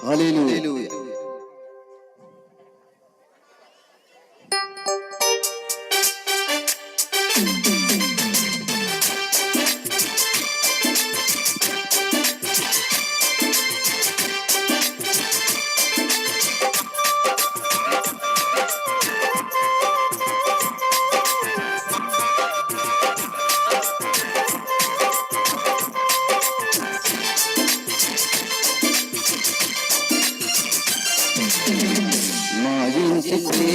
హల్లెలూయా. మా ఇంటికి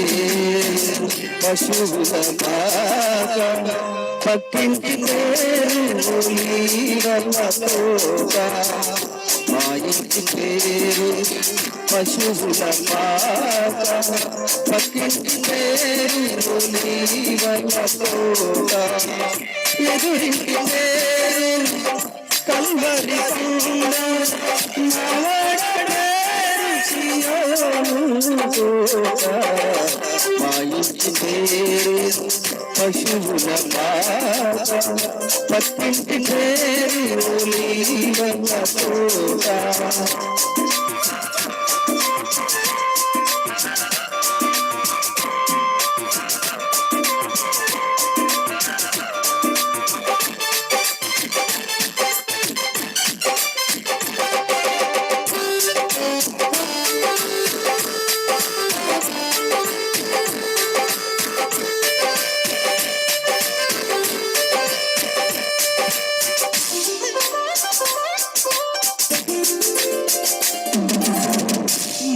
పశువుల పాక, పక్కింటి పేరు నీరలతోగా. మా ఇంటి పేరు పశువుల పాక, పక్కింటి పేరు నీరలతోగా. ఎదురింటి పేరు కల్వరి కొండ, మా ఇంటి పేరు పశువుల పాక, పక్కింటి పేరు నీరలతోగా.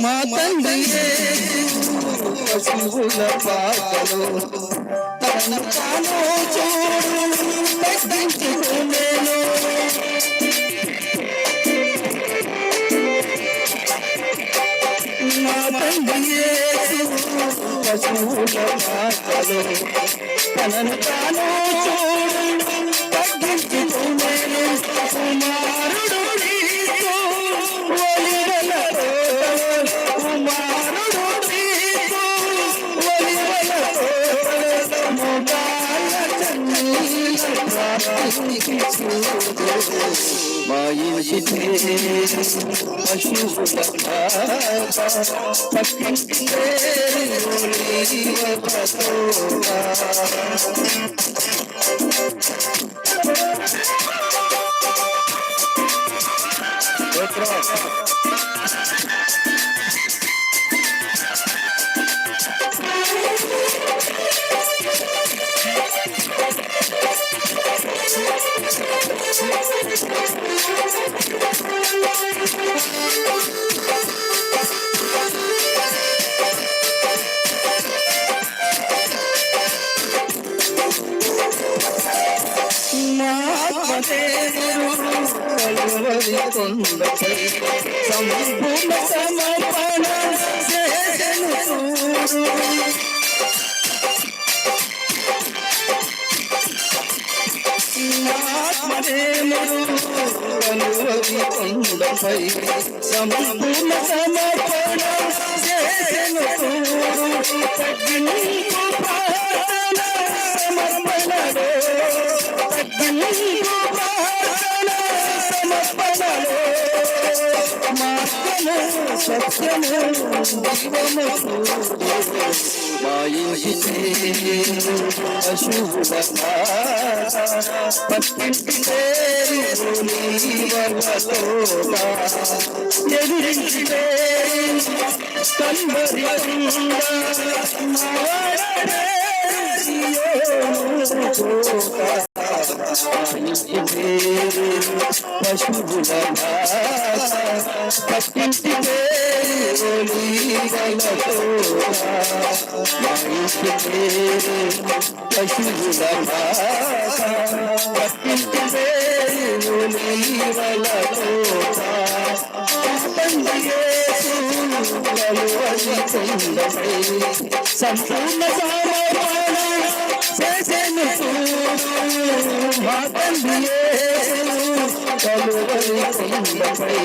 మా తండ్రి పశువుల పాకలో తను తాను చూడు తగ్గించుకునేను. మా తండ్రి పశువుల పాకలో తనను తాను చూడు తగ్గించుకునేను. కుమారుడు మా ఇంటి పేరు పశువుల పాక, పక్కింటి పేరు నీరలతోగా. కల్వరి కొండపై సంపూర్ణ సమర్పణ చేసెను చూడు. ఆత్మదేవుడు కల్వరి కొండపై సంపూర్ణ సమర్పణ చేసెను చూడు. తగ్గింపు ప్రార్థన సమర్పణలో, తగ్గింపు ప్రార్థన సమర్పణలో, మార్గము సత్యము జీవము చూడు. మా ఇంటి పేరు పశువుల పాక, పక్కింటి పేరు నీరలతోగా. ఎదురింటి పేరు కల్వరి కొండ, సియోనుగా. ఇంటి పేరు పశువుల పాక, పక్కింటి పేరు నీరలతోగా. మా ఇంటి పేరు పశువుల పాక, పక్కింటి పేరు నీరలతోగా. తండ్రి యేసు కల్వరి కొండపై సంపూర్ణ సమర్పణ చేసెను చూడు. మా తండ్రి యేసు కల్వరి కొండపై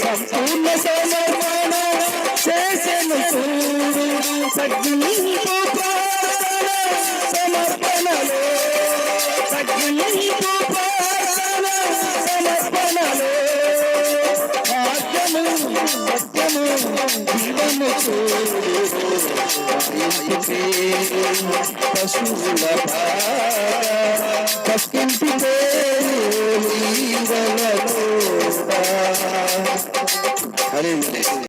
సంపూర్ణ సమర్పణ చేసెను చూడు. తగ్గింపు ప్రార్థన సమర్పణలో, తగ్గింపు ప్రార్థన సమర్పణలో, భాగ్యము సత్యము జీవము చూడు పశువుల పక్కింటి పేరు